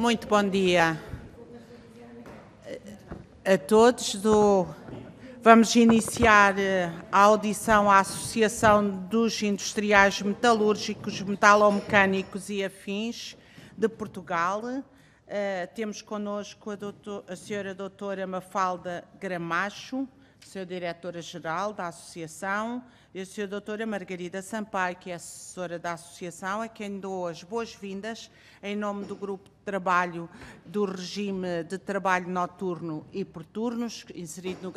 Muito bom dia a todos. Vamos iniciar a audição à Associação dos Industriais Metalúrgicos, Metalomecânicos e Afins de Portugal. Temos connosco a senhora doutora Mafalda Gramacho, senhora diretora-geral da Associação, e a senhora doutora Margarida Sampaio, que é assessora da Associação, a quem dou as boas-vindas em nome do Grupo de Trabalho do Regime de Trabalho Noturno e por Turnos, inserido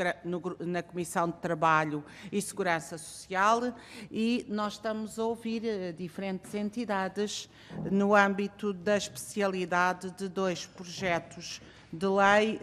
na Comissão de Trabalho e Segurança Social, e nós estamos a ouvir diferentes entidades no âmbito da especialidade de dois projetos de lei,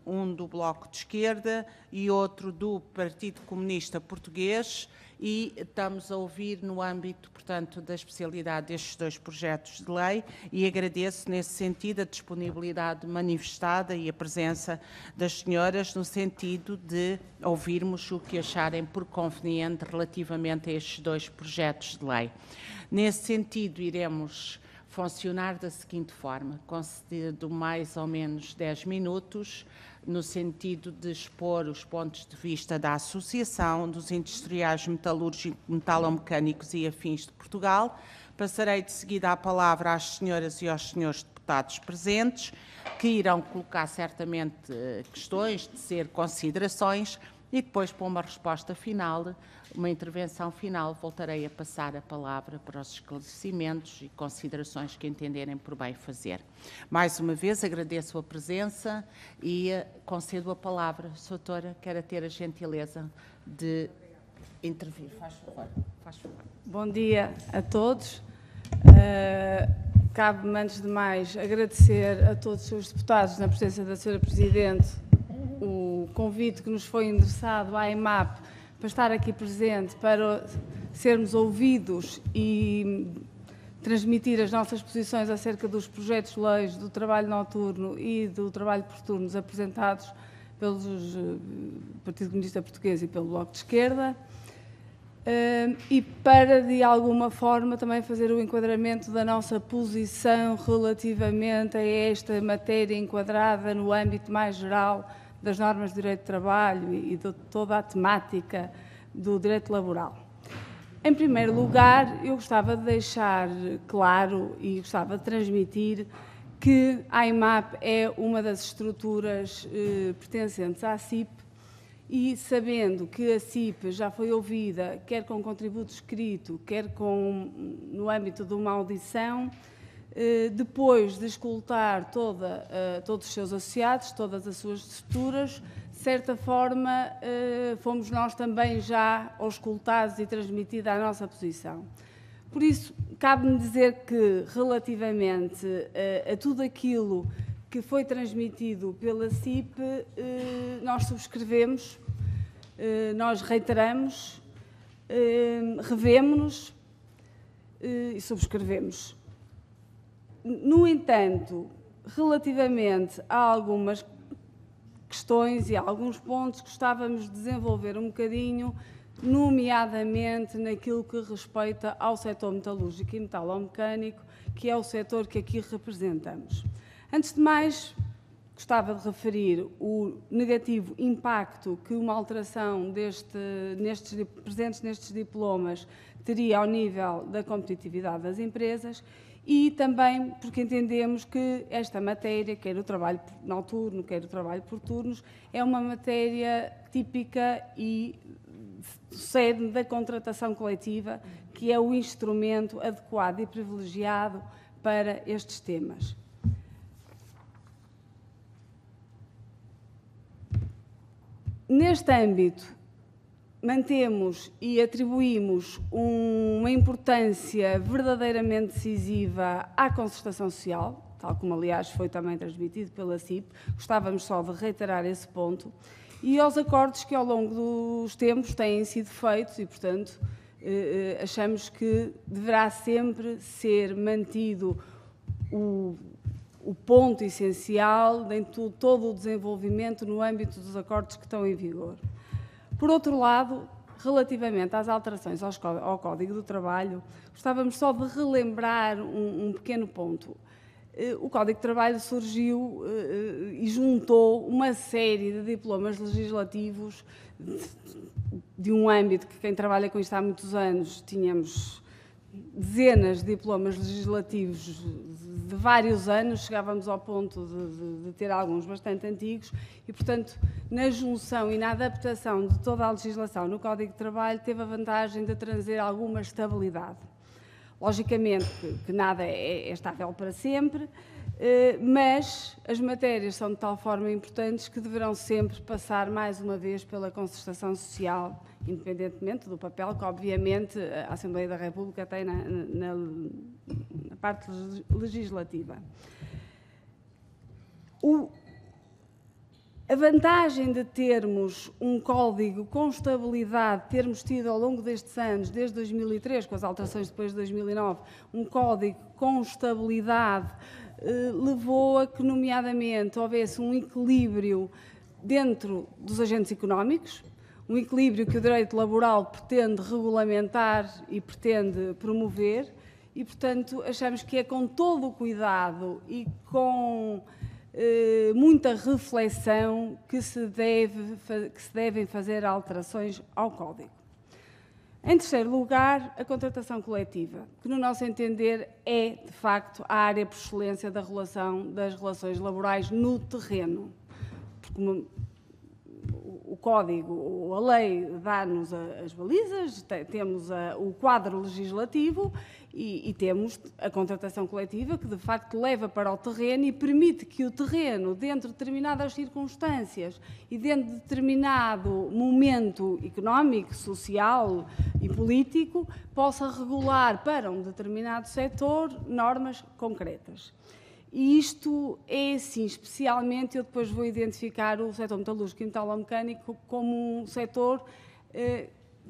um do Bloco de Esquerda e outro do Partido Comunista Português, e estamos a ouvir no âmbito, portanto, da especialidade destes dois projetos de lei, e agradeço nesse sentido a disponibilidade manifestada e a presença das senhoras no sentido de ouvirmos o que acharem por conveniente relativamente a estes dois projetos de lei. Nesse sentido, iremos funcionar da seguinte forma, concedido mais ou menos 10 minutos, no sentido de expor os pontos de vista da Associação dos Industriais Metalúrgicos, Metalomecânicos e Afins de Portugal. Passarei de seguida a palavra às senhoras e aos senhores deputados presentes, que irão colocar certamente questões, tecer considerações, e depois, para uma resposta final, uma intervenção final, voltarei a passar a palavra para os esclarecimentos e considerações que entenderem por bem fazer. Mais uma vez, agradeço a presença e concedo a palavra. Doutora, quero ter a gentileza de intervir. Faz favor. Faz favor. Bom dia a todos. Cabe-me, antes de mais, agradecer a todos os senhores deputados, na presença da senhora Presidente, o convite que nos foi endereçado à EMAP para estar aqui presente, para sermos ouvidos e transmitir as nossas posições acerca dos projetos de leis do trabalho noturno e do trabalho por turnos apresentados pelos Partido Comunista Português e pelo Bloco de Esquerda, e para, de alguma forma, também fazer o enquadramento da nossa posição relativamente a esta matéria enquadrada no âmbito mais geral das normas de direito de trabalho e de toda a temática do direito laboral. Em primeiro lugar, eu gostava de deixar claro e gostava de transmitir que a EMAP é uma das estruturas pertencentes à CIP, e sabendo que a CIP já foi ouvida, quer com contributo escrito, quer no âmbito de uma audição, depois de escutar todos os seus associados, todas as suas estruturas, de certa forma fomos nós também já auscultados e transmitida a nossa posição. Por isso, cabe-me dizer que, relativamente a tudo aquilo que foi transmitido pela CIP, nós subscrevemos, nós reiteramos, revemo-nos e subscrevemos. No entanto, relativamente a algumas questões e a alguns pontos, gostávamos de desenvolver um bocadinho, nomeadamente naquilo que respeita ao setor metalúrgico e metalomecânico, que é o setor que aqui representamos. Antes de mais, gostava de referir o negativo impacto que uma alteração presentes nestes diplomas teria ao nível da competitividade das empresas, e também porque entendemos que esta matéria, quer o trabalho noturno, quer o trabalho por turnos, é uma matéria típica e sede da contratação coletiva, que é o instrumento adequado e privilegiado para estes temas. Neste âmbito, mantemos e atribuímos uma importância verdadeiramente decisiva à concertação social, tal como, aliás, foi também transmitido pela CIP. Gostávamos só de reiterar esse ponto, e aos acordos que, ao longo dos tempos, têm sido feitos e, portanto, achamos que deverá sempre ser mantido o ponto essencial de todo o desenvolvimento no âmbito dos acordos que estão em vigor. Por outro lado, relativamente às alterações ao Código do Trabalho, gostávamos só de relembrar um pequeno ponto. o Código de Trabalho surgiu e juntou uma série de diplomas legislativos de um âmbito que quem trabalha com isto há muitos anos, tínhamos dezenas de diplomas legislativos de vários anos, chegávamos ao ponto de ter alguns bastante antigos e, portanto, na junção e na adaptação de toda a legislação no Código de Trabalho, teve a vantagem de trazer alguma estabilidade. Logicamente que nada é estável para sempre, mas as matérias são de tal forma importantes que deverão sempre passar mais uma vez pela concertação social, independentemente do papel que, obviamente, a Assembleia da República tem na parte legislativa. A vantagem de termos um código com estabilidade, termos tido ao longo destes anos, desde 2003, com as alterações depois de 2009, um código com estabilidade, levou a que, nomeadamente, houvesse um equilíbrio dentro dos agentes económicos, um equilíbrio que o direito laboral pretende regulamentar e pretende promover, e, portanto, achamos que é com todo o cuidado e com muita reflexão que se devem fazer alterações ao Código. Em terceiro lugar, a contratação coletiva, que, no nosso entender, é, de facto, a área por excelência das relações laborais no terreno. Porque o Código, a lei dá-nos as balizas, temos o quadro legislativo e temos a contratação coletiva que, de facto, leva para o terreno e permite que o terreno, dentro de determinadas circunstâncias e dentro de determinado momento económico, social e político, possa regular para um determinado setor normas concretas. E isto é, assim, especialmente, eu depois vou identificar o setor metalúrgico e metalomecânico como um setor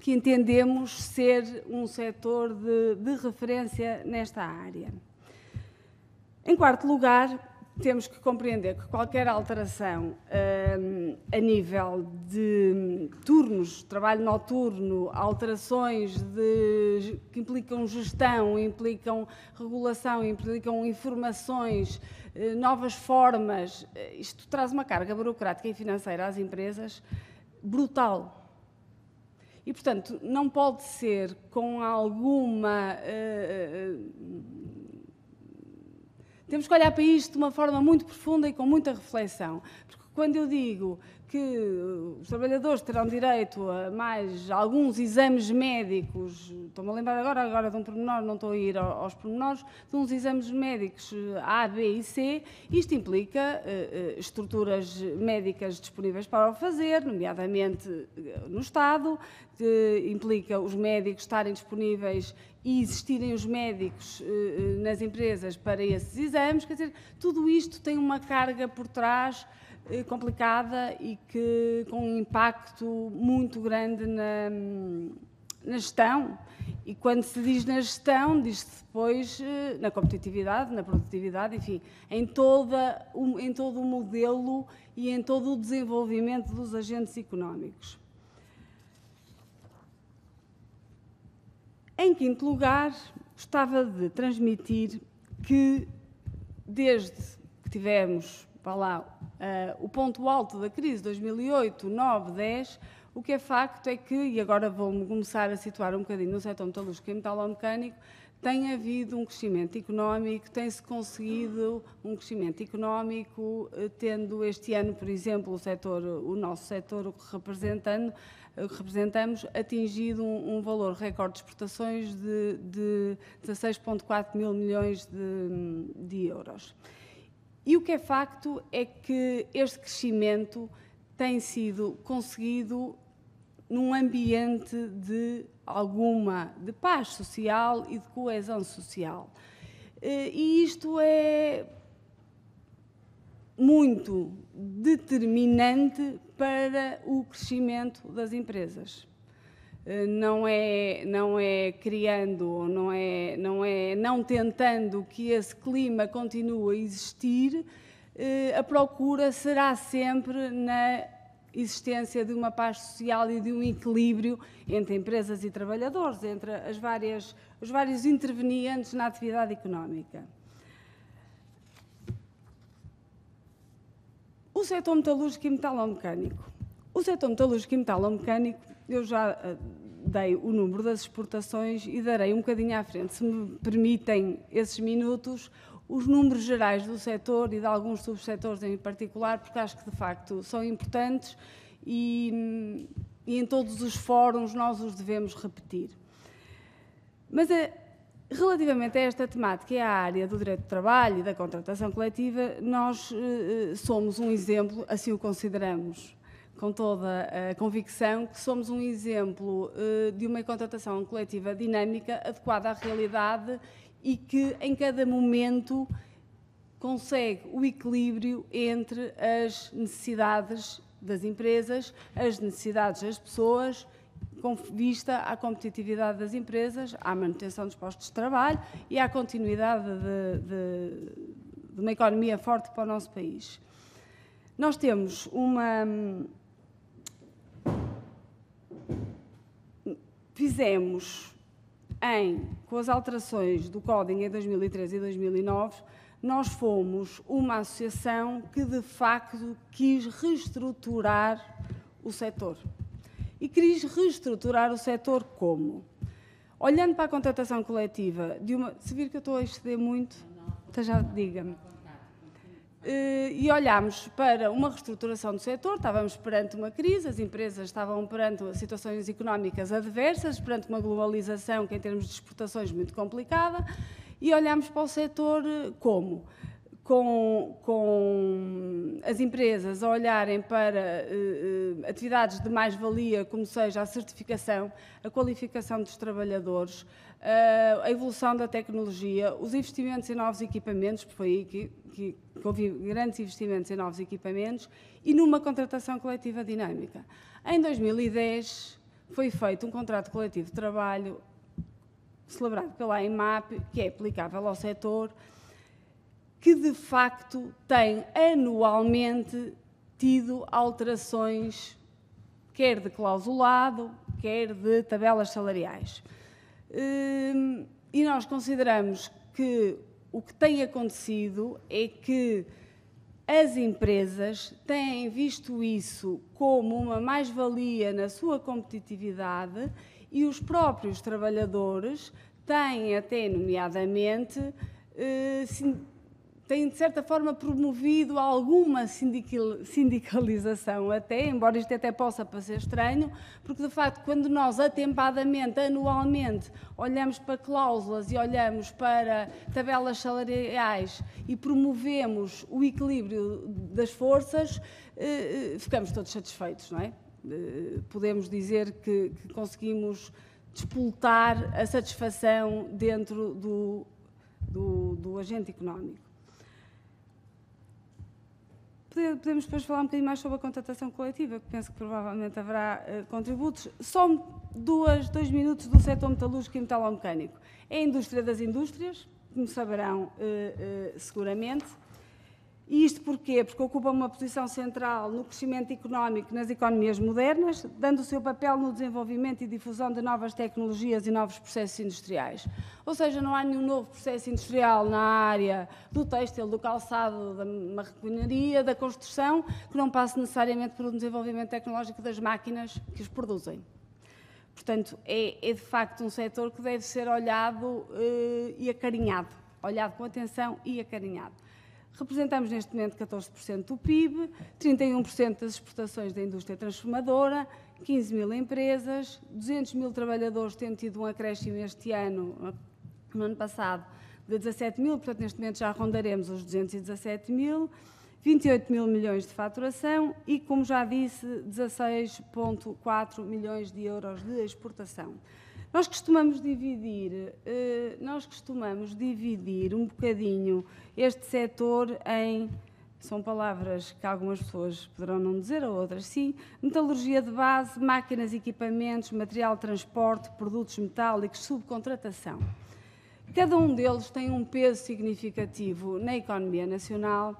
que entendemos ser um setor de referência nesta área. Em quarto lugar, temos que compreender que qualquer alteração a nível de turnos, trabalho noturno, alterações que implicam gestão, implicam regulação, implicam informações, novas formas, isto traz uma carga burocrática e financeira às empresas brutal. E, portanto, não pode ser com alguma... Temos que olhar para isto de uma forma muito profunda e com muita reflexão. Porque quando eu digo que os trabalhadores terão direito a mais alguns exames médicos, estou-me a lembrar agora de um pormenor, não estou a ir aos pormenores, de uns exames médicos A, B e C, isto implica estruturas médicas disponíveis para o fazer, nomeadamente no Estado, implica os médicos estarem disponíveis e existirem os médicos nas empresas para esses exames, quer dizer, tudo isto tem uma carga por trás complicada e que com um impacto muito grande na gestão. E quando se diz na gestão, diz-se depois na competitividade, na produtividade, enfim, em todo o modelo e em todo o desenvolvimento dos agentes económicos. Em quinto lugar, gostava de transmitir que, desde que tivemos, vá lá, o ponto alto da crise, 2008, 9, 10, o que é facto é que, e agora vou-me começar a situar um bocadinho no setor metalúrgico e metalomecânico, tem havido um crescimento económico, tem-se conseguido um crescimento económico, tendo este ano, por exemplo, o nosso setor, o que representamos, atingido um valor recorde de exportações de 16,4 mil milhões de euros. E o que é facto é que este crescimento tem sido conseguido num ambiente de paz social e de coesão social. E isto é muito determinante para o crescimento das empresas. Não é criando, não tentando que esse clima continue a existir, a procura será sempre na existência de uma paz social e de um equilíbrio entre empresas e trabalhadores, entre os vários intervenientes na atividade económica. O setor metalúrgico e metalomecânico. O setor metalúrgico e metalomecânico, eu já dei o número das exportações e darei um bocadinho à frente, se me permitem esses minutos, os números gerais do setor e de alguns subsetores em particular, porque acho que de facto são importantes e em todos os fóruns nós os devemos repetir. Mas relativamente a esta temática e à área do direito do trabalho e da contratação coletiva, nós somos um exemplo, assim o consideramos com toda a convicção, que somos um exemplo de uma contratação coletiva dinâmica, adequada à realidade e que em cada momento consegue o equilíbrio entre as necessidades das empresas, as necessidades das pessoas, com vista à competitividade das empresas, à manutenção dos postos de trabalho e à continuidade de uma economia forte para o nosso país. Nós temos fizemos, com as alterações do Código em 2013 e 2009, nós fomos uma associação que, de facto, quis reestruturar o setor. E quis reestruturar o setor como? Olhando para a contratação coletiva, se vir que eu estou a exceder muito, então já diga-me. E olhámos para uma reestruturação do setor, estávamos perante uma crise, as empresas estavam perante situações económicas adversas, perante uma globalização que em termos de exportações é muito complicada, e olhámos para o setor como? Com as empresas a olharem para atividades de mais-valia, como seja a certificação, a qualificação dos trabalhadores, a evolução da tecnologia, os investimentos em novos equipamentos, porque foi aí que houve grandes investimentos em novos equipamentos, e numa contratação coletiva dinâmica. Em 2010 foi feito um contrato coletivo de trabalho celebrado pela AIMAP, que é aplicável ao setor, que de facto tem anualmente tido alterações, quer de clausulado, quer de tabelas salariais. E nós consideramos que o que tem acontecido é que as empresas têm visto isso como uma mais-valia na sua competitividade e os próprios trabalhadores têm até, nomeadamente, têm, de certa forma, promovido alguma sindicalização até, embora isto até possa parecer estranho, porque, de facto, quando nós atempadamente, anualmente, olhamos para cláusulas e olhamos para tabelas salariais e promovemos o equilíbrio das forças, ficamos todos satisfeitos, não é? Podemos dizer que conseguimos despoltar a satisfação dentro do agente económico. Podemos depois falar um bocadinho mais sobre a contratação coletiva, que penso que provavelmente haverá contributos. Só 2 minutos do setor metalúrgico e metalomecânico. É a indústria das indústrias, como saberão seguramente. E isto porquê? Porque ocupa uma posição central no crescimento económico nas economias modernas, dando o seu papel no desenvolvimento e difusão de novas tecnologias e novos processos industriais. Ou seja, não há nenhum novo processo industrial na área do têxtil, do calçado, da marroquinaria, da construção, que não passe necessariamente por um desenvolvimento tecnológico das máquinas que os produzem. Portanto, é de facto um setor que deve ser olhado e acarinhado, olhado com atenção e acarinhado. Representamos neste momento 14% do PIB, 31% das exportações da indústria transformadora, 15 mil empresas, 200 mil trabalhadores, tendo tido um acréscimo este ano, no ano passado, de 17 mil, portanto neste momento já rondaremos os 217 mil, 28 mil milhões de faturação e, como já disse, 16,4 milhões de euros de exportação. Nós costumamos dividir um bocadinho este setor em, são palavras que algumas pessoas poderão não dizer, ou outras sim, metalurgia de base, máquinas e equipamentos, material de transporte, produtos metálicos, subcontratação. Cada um deles tem um peso significativo na economia nacional.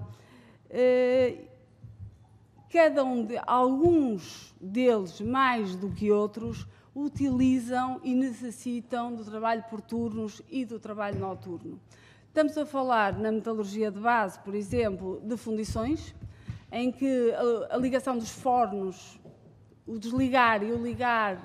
Alguns deles, mais do que outros, utilizam e necessitam do trabalho por turnos e do trabalho noturno. Estamos a falar na metalurgia de base, por exemplo, de fundições, em que a ligação dos fornos, o desligar e o ligar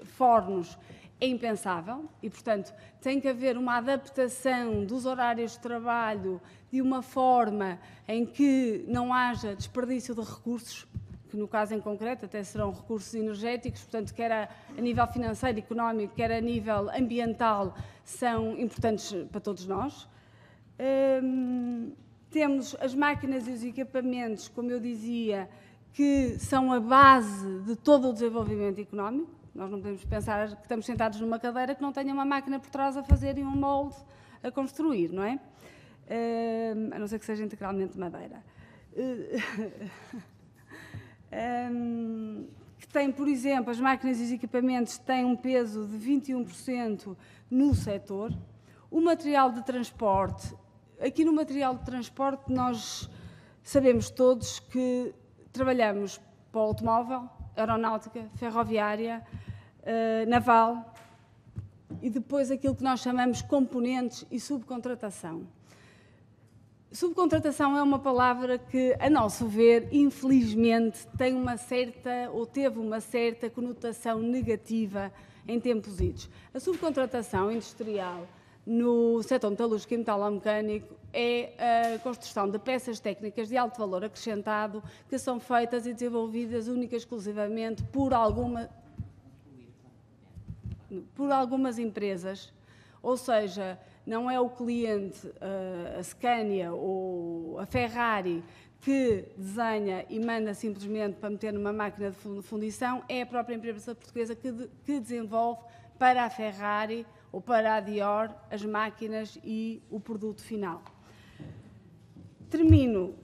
fornos é impensável e, portanto, tem que haver uma adaptação dos horários de trabalho de uma forma em que não haja desperdício de recursos, que no caso em concreto até serão recursos energéticos, portanto, quer a nível financeiro, económico, quer a nível ambiental, são importantes para todos nós. Temos as máquinas e os equipamentos, como eu dizia, que são a base de todo o desenvolvimento económico. Nós não podemos pensar que estamos sentados numa cadeira que não tenha uma máquina por trás a fazer e um molde a construir, não é? A não ser que seja integralmente de madeira. Que tem, por exemplo, as máquinas e os equipamentos têm um peso de 21% no setor. O material de transporte, aqui no material de transporte nós sabemos todos que trabalhamos para o automóvel, aeronáutica, ferroviária, naval e depois aquilo que nós chamamos componentes e subcontratação. Subcontratação é uma palavra que, a nosso ver, infelizmente, tem uma certa, ou teve uma certa conotação negativa em tempos idos. A subcontratação industrial no setor metalúrgico e metalomecânico é a construção de peças técnicas de alto valor acrescentado que são feitas e desenvolvidas única e exclusivamente por algumas empresas, ou seja, não é o cliente, a Scania ou a Ferrari, que desenha e manda simplesmente para meter numa máquina de fundição, é a própria empresa portuguesa que desenvolve para a Ferrari ou para a Dior as máquinas e o produto final. Termino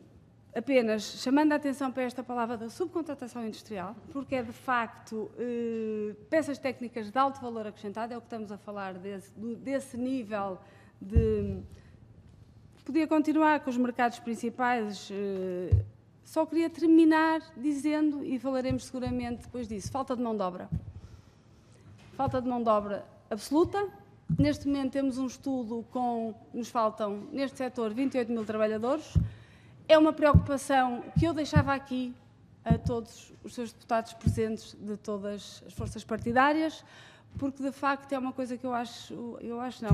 apenas chamando a atenção para esta palavra da subcontratação industrial, porque é de facto peças técnicas de alto valor acrescentado, é o que estamos a falar desse nível de... Podia continuar com os mercados principais, só queria terminar dizendo, e falaremos seguramente depois disso, falta de mão de obra. Falta de mão de obra absoluta. Neste momento temos um estudo nos faltam, neste setor, 28 mil trabalhadores. É uma preocupação que eu deixava aqui a todos os seus deputados presentes de todas as forças partidárias, porque de facto é uma coisa que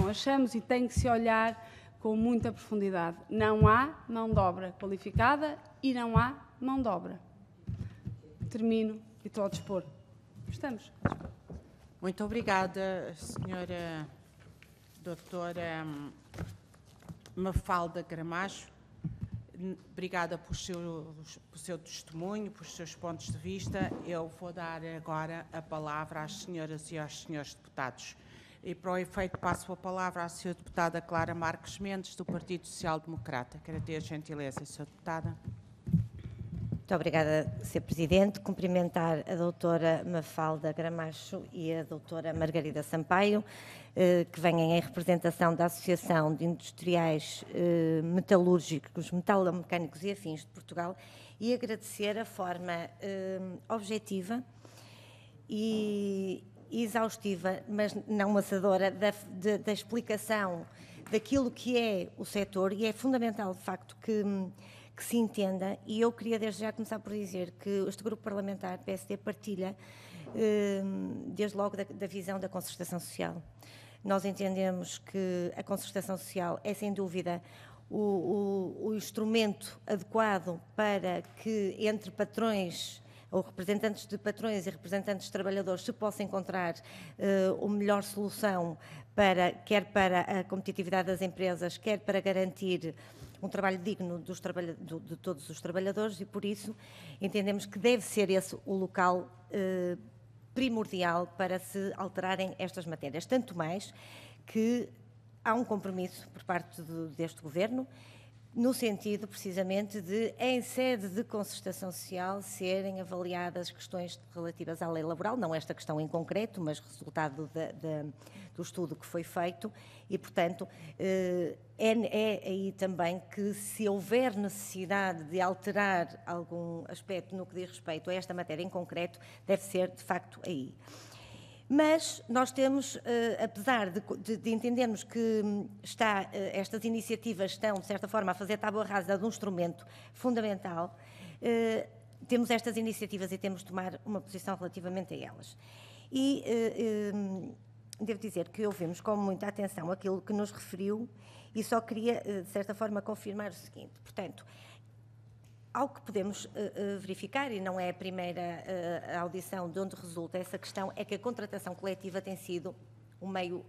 achamos e tem que se olhar com muita profundidade. Não há mão de obra qualificada e não há mão de obra. Termino e estou ao dispor. Estamos. Muito obrigada, senhora doutora Mafalda Gramacho. Obrigada por seu testemunho, por seus pontos de vista. Eu vou dar agora a palavra às senhoras e aos senhores deputados. E, para o efeito, passo a palavra à senhora deputada Clara Marques Mendes, do Partido Social Democrata. Quero ter a gentileza, senhora deputada. Muito obrigada, Sr. Presidente. Cumprimentar a doutora Mafalda Gramacho e a doutora Margarida Sampaio, que vêm em representação da Associação de Industriais Metalúrgicos, Metalomecânicos e Afins de Portugal, e agradecer a forma objetiva e exaustiva, mas não maçadora, da explicação daquilo que é o setor, e é fundamental, de facto, que se entenda, e eu queria desde já começar por dizer que este grupo parlamentar, PSD, partilha desde logo da visão da concertação social. Nós entendemos que a concertação social é, sem dúvida, o instrumento adequado para que entre patrões ou representantes de patrões e representantes de trabalhadores se possa encontrar a melhor solução quer para a competitividade das empresas, quer para garantir um trabalho digno de todos os trabalhadores, e por isso entendemos que deve ser esse o local primordial para se alterarem estas matérias. Tanto mais que há um compromisso por parte deste Governo no sentido, precisamente, de, em sede de concertação social, serem avaliadas questões relativas à lei laboral, não esta questão em concreto, mas resultado do estudo que foi feito, e, portanto, é aí também que, se houver necessidade de alterar algum aspecto no que diz respeito a esta matéria em concreto, deve ser, de facto, aí. Mas nós temos, apesar de entendermos que estas iniciativas estão, de certa forma, a fazer tábua rasa de um instrumento fundamental, temos estas iniciativas e temos de tomar uma posição relativamente a elas. E devo dizer que ouvimos com muita atenção aquilo que nos referiu e só queria, de certa forma, confirmar o seguinte. Portanto, algo que podemos verificar, e não é a primeira audição de onde resulta essa questão, é que a contratação coletiva tem sido um meio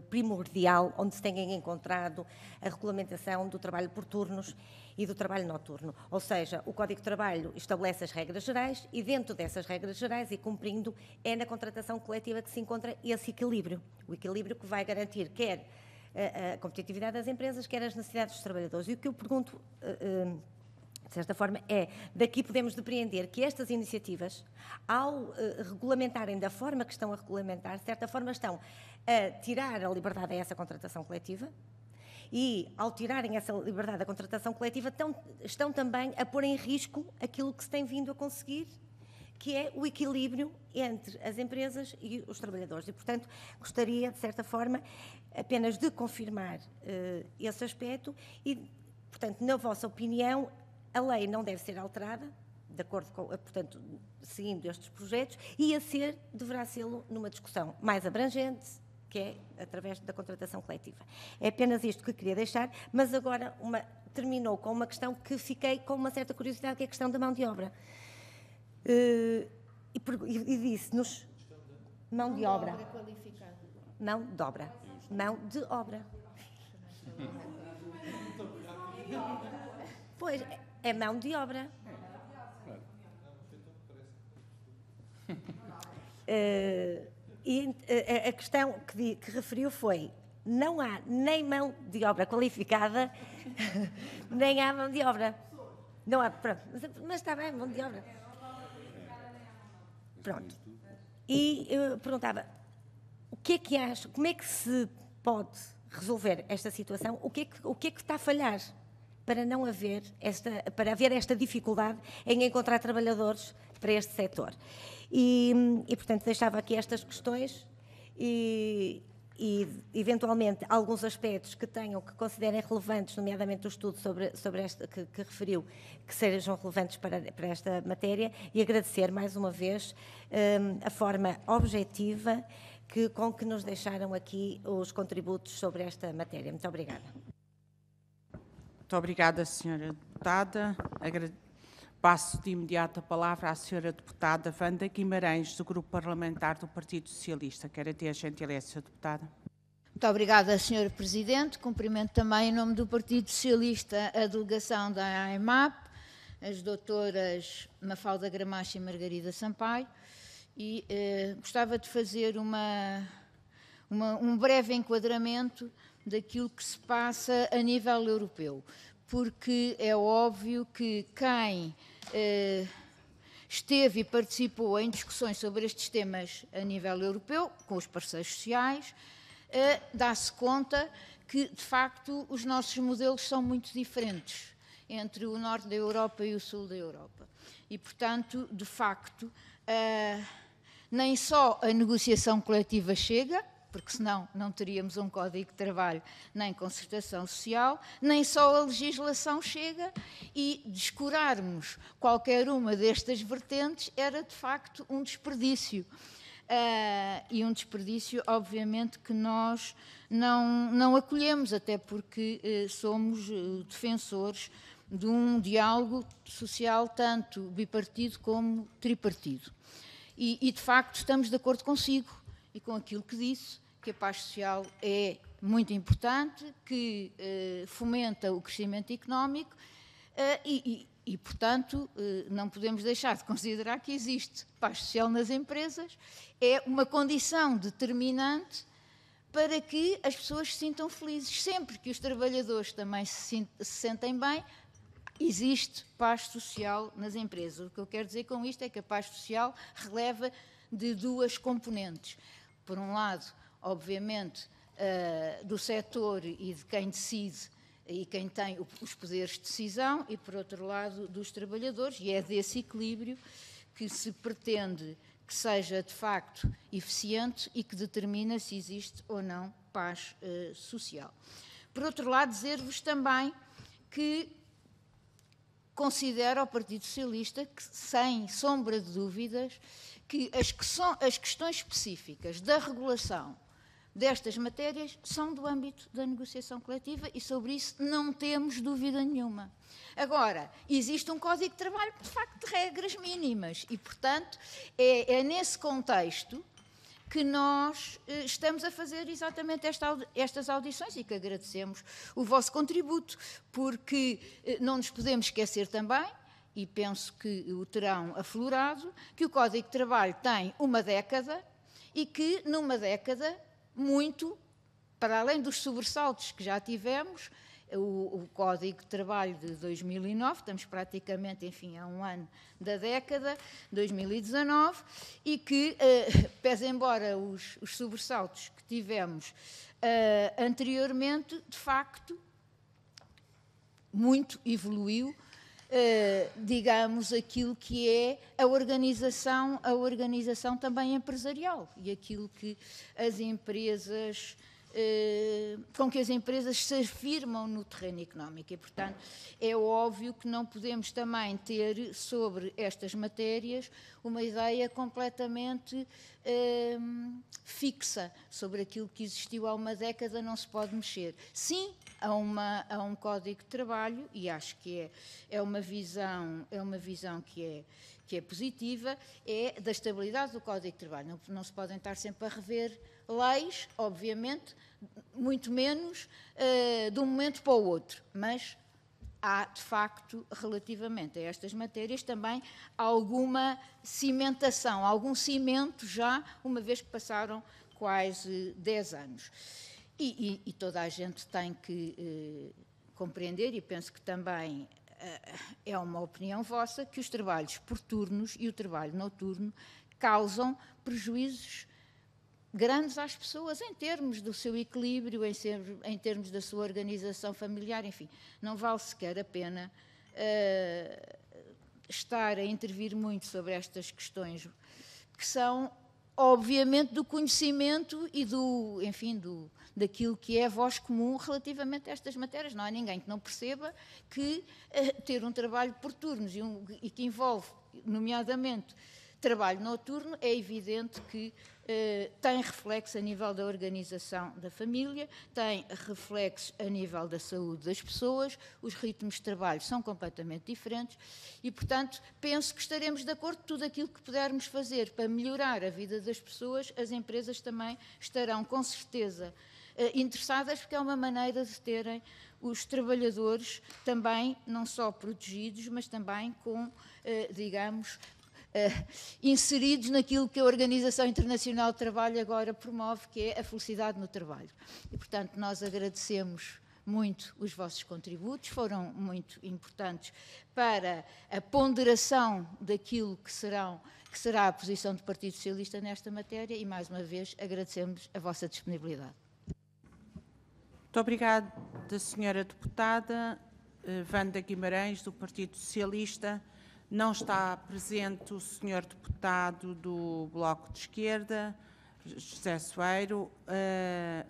primordial onde se tem encontrado a regulamentação do trabalho por turnos e do trabalho noturno. Ou seja, o Código de Trabalho estabelece as regras gerais e dentro dessas regras gerais e cumprindo é na contratação coletiva que se encontra esse equilíbrio. O equilíbrio que vai garantir quer a competitividade das empresas, quer as necessidades dos trabalhadores. E o que eu pergunto, de certa forma, é, daqui podemos depreender que estas iniciativas, ao regulamentarem da forma que estão a regulamentar, de certa forma estão a tirar a liberdade a essa contratação coletiva e, ao tirarem essa liberdade da contratação coletiva, estão também a pôr em risco aquilo que se tem vindo a conseguir, que é o equilíbrio entre as empresas e os trabalhadores. E, portanto, gostaria, de certa forma, apenas de confirmar esse aspecto e, portanto, na vossa opinião, a lei não deve ser alterada, de acordo com, portanto, seguindo estes projetos, e deverá ser numa discussão mais abrangente, que é através da contratação coletiva. É apenas isto que queria deixar, mas agora terminou com uma questão que fiquei com uma certa curiosidade, que é a questão da mão de obra. E disse-nos mão de obra. Mão de obra. Mão de obra. Pois, é mão de obra. E a questão que referiu foi: não há nem mão de obra qualificada, nem há mão de obra. Não há, pronto, mas está bem, mão de obra. Pronto. E eu perguntava, o que é que acha, como é que se pode resolver esta situação? O que é que está a falhar para não haver esta dificuldade em encontrar trabalhadores para este setor? E portanto, deixava aqui estas questões e, eventualmente, alguns aspectos que considerem relevantes, nomeadamente o estudo sobre esta que referiu, que sejam relevantes para esta matéria, e agradecer, mais uma vez, a forma objetiva com que nos deixaram aqui os contributos sobre esta matéria. Muito obrigada. Muito obrigada, Sra. Deputada. Passo de imediato a palavra à Sra. Deputada Wanda Guimarães, do Grupo Parlamentar do Partido Socialista. Quero ter a gentileza, Sra. Deputada. Muito obrigada, Sra. Presidente. Cumprimento também, em nome do Partido Socialista, a delegação da AEMAP, as doutoras Mafalda Gramacho e Margarida Sampaio, e gostava de fazer um breve enquadramento daquilo que se passa a nível europeu, porque é óbvio que quem esteve e participou em discussões sobre estes temas a nível europeu, com os parceiros sociais, dá-se conta que, de facto, os nossos modelos são muito diferentes entre o norte da Europa e o sul da Europa. E, portanto, de facto, nem só a negociação coletiva chega, porque senão não teríamos um Código de Trabalho nem concertação social, nem só a legislação chega, e descurarmos qualquer uma destas vertentes era, de facto, um desperdício. E um desperdício, obviamente, que nós não acolhemos, até porque somos defensores de um diálogo social tanto bipartido como tripartido. E, de facto, estamos de acordo consigo e com aquilo que disse, que a paz social é muito importante, que fomenta o crescimento económico e, portanto, não podemos deixar de considerar que existe paz social nas empresas, é uma condição determinante para que as pessoas se sintam felizes. Sempre que os trabalhadores também se sentem bem, existe paz social nas empresas. O que eu quero dizer com isto é que a paz social releva de duas componentes. Por um lado, obviamente, do setor e de quem decide e quem tem os poderes de decisão, e, por outro lado, dos trabalhadores, e é desse equilíbrio que se pretende que seja, de facto, eficiente e que determina se existe ou não paz social. Por outro lado, dizer-vos também que, considera o Partido Socialista que, sem sombra de dúvidas, que as questões específicas da regulação destas matérias são do âmbito da negociação coletiva e sobre isso não temos dúvida nenhuma. Agora, existe um Código de Trabalho, de facto, de regras mínimas e, portanto, é nesse contexto que nós estamos a fazer exatamente estas audições e que agradecemos o vosso contributo, porque não nos podemos esquecer também, e penso que o terão aflorado, que o Código de Trabalho tem uma década e que, numa década, muito, para além dos sobressaltos que já tivemos, o Código de Trabalho de 2009, estamos praticamente, enfim, há um ano da década, 2019, e que, pese embora os sobressaltos que tivemos anteriormente, de facto, muito evoluiu, digamos, aquilo que é a organização também empresarial e aquilo que as empresas, com que as empresas se afirmam no terreno económico. E, portanto, é óbvio que não podemos também ter sobre estas matérias uma ideia completamente fixa sobre aquilo que existiu há uma década, não se pode mexer. Sim, há um Código de Trabalho e acho que é uma visão que é positiva, é da estabilidade do Código de Trabalho. Não se podem estar sempre a rever leis, obviamente, muito menos de um momento para o outro, mas há, de facto, relativamente a estas matérias, também alguma cimentação, algum cimento já, uma vez que passaram quase 10 anos. E toda a gente tem que compreender, e penso que também é uma opinião vossa, que os trabalhos por turnos e o trabalho noturno causam prejuízos grandes às pessoas, em termos do seu equilíbrio, em termos da sua organização familiar, enfim. Não vale sequer a pena estar a intervir muito sobre estas questões, que são, obviamente, do conhecimento e daquilo que é a voz comum relativamente a estas matérias. Não há ninguém que não perceba que ter um trabalho por turnos e que envolve, nomeadamente, trabalho noturno, é evidente que tem reflexo a nível da organização da família, tem reflexo a nível da saúde das pessoas, os ritmos de trabalho são completamente diferentes e, portanto, penso que estaremos de acordo com tudo aquilo que pudermos fazer para melhorar a vida das pessoas, as empresas também estarão, com certeza, interessadas, porque é uma maneira de terem os trabalhadores também, não só protegidos, mas também com, digamos, inseridos naquilo que a Organização Internacional de Trabalho agora promove, que é a felicidade no trabalho. E, portanto, nós agradecemos muito os vossos contributos, foram muito importantes para a ponderação daquilo que será a posição do Partido Socialista nesta matéria e, mais uma vez, agradecemos a vossa disponibilidade. Muito obrigada, Sra. Deputada. Wanda Guimarães, do Partido Socialista. Não está presente o Sr. Deputado do Bloco de Esquerda, José Soeiro,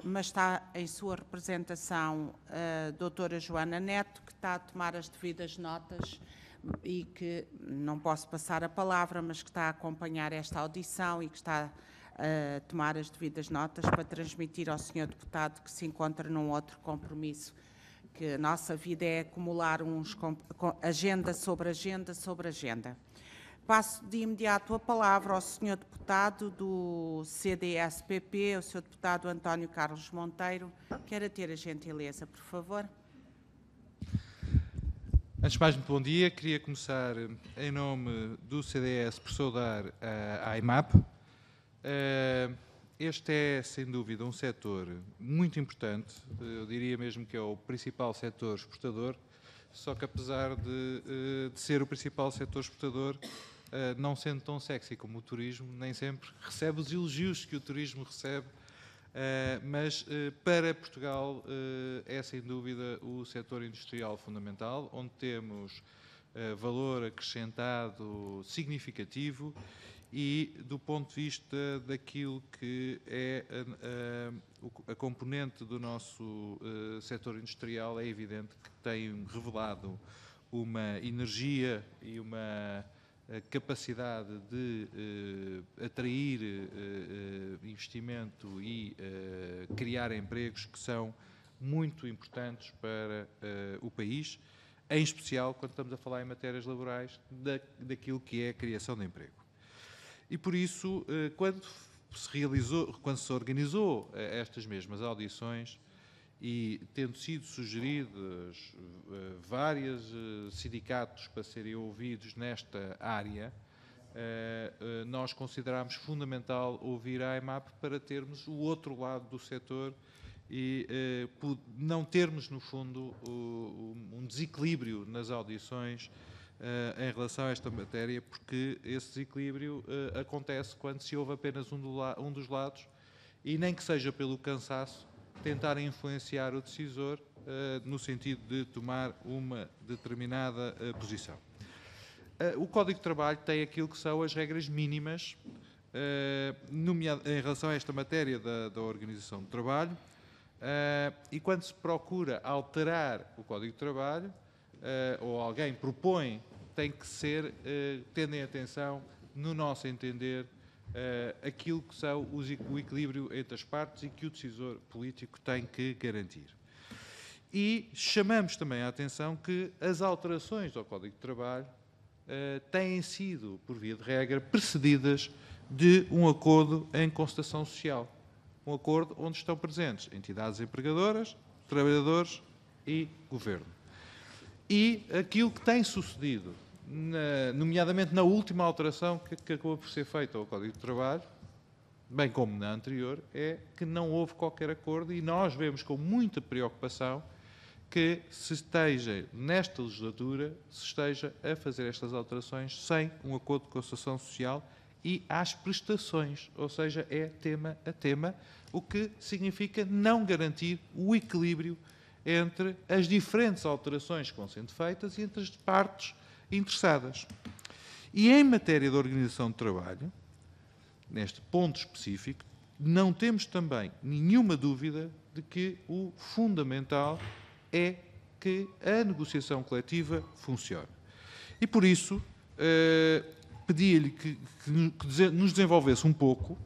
mas está em sua representação a doutora Joana Neto, que está a tomar as devidas notas e que não posso passar a palavra, mas que está a acompanhar esta audição e que está a tomar as devidas notas para transmitir ao Sr. Deputado que se encontra num outro compromisso, que a nossa vida é acumular agenda sobre agenda sobre agenda. Passo de imediato a palavra ao Sr. Deputado do CDS-PP, o Sr. Deputado António Carlos Monteiro. Quer ter a gentileza, por favor. Antes de mais, muito bom dia. Queria começar, em nome do CDS, por saudar a AIMAP. Este é, sem dúvida, um setor muito importante, eu diria mesmo que é o principal setor exportador, só que apesar de ser o principal setor exportador, não sendo tão sexy como o turismo, nem sempre recebe os elogios que o turismo recebe, mas para Portugal é, sem dúvida, o setor industrial fundamental, onde temos valor acrescentado significativo. E, do ponto de vista daquilo que é a componente do nosso setor industrial, é evidente que tem revelado uma energia e uma capacidade de atrair investimento e criar empregos que são muito importantes para o país, em especial quando estamos a falar em matérias laborais, daquilo que é a criação de emprego. E por isso, quando se organizou estas mesmas audições, e tendo sido sugeridos vários sindicatos para serem ouvidos nesta área, nós considerámos fundamental ouvir a AIMAP para termos o outro lado do setor e não termos, no fundo, um desequilíbrio nas audições em relação a esta matéria, porque esse desequilíbrio acontece quando se ouve apenas um dos lados e nem que seja pelo cansaço, tentar influenciar o decisor no sentido de tomar uma determinada posição. O Código de Trabalho tem aquilo que são as regras mínimas em relação a esta matéria da organização de trabalho, e quando se procura alterar o Código de Trabalho, ou alguém propõe, tem que ser, tendo em atenção, no nosso entender, aquilo que são o equilíbrio entre as partes e que o decisor político tem que garantir. E chamamos também a atenção que as alterações ao Código de Trabalho têm sido, por via de regra, precedidas de um acordo em concertação social. Um acordo onde estão presentes entidades empregadoras, trabalhadores e governo. E aquilo que tem sucedido, nomeadamente na última alteração que acabou por ser feita ao Código de Trabalho, bem como na anterior, é que não houve qualquer acordo e nós vemos com muita preocupação que se esteja, nesta legislatura, se esteja a fazer estas alterações sem um acordo de concertação social e às prestações, ou seja, é tema a tema, o que significa não garantir o equilíbrio entre as diferentes alterações que vão sendo feitas e entre as partes interessadas. E em matéria de organização de trabalho, neste ponto específico, não temos também nenhuma dúvida de que o fundamental é que a negociação coletiva funcione. E por isso, pedi-lhe que nos desenvolvesse um pouco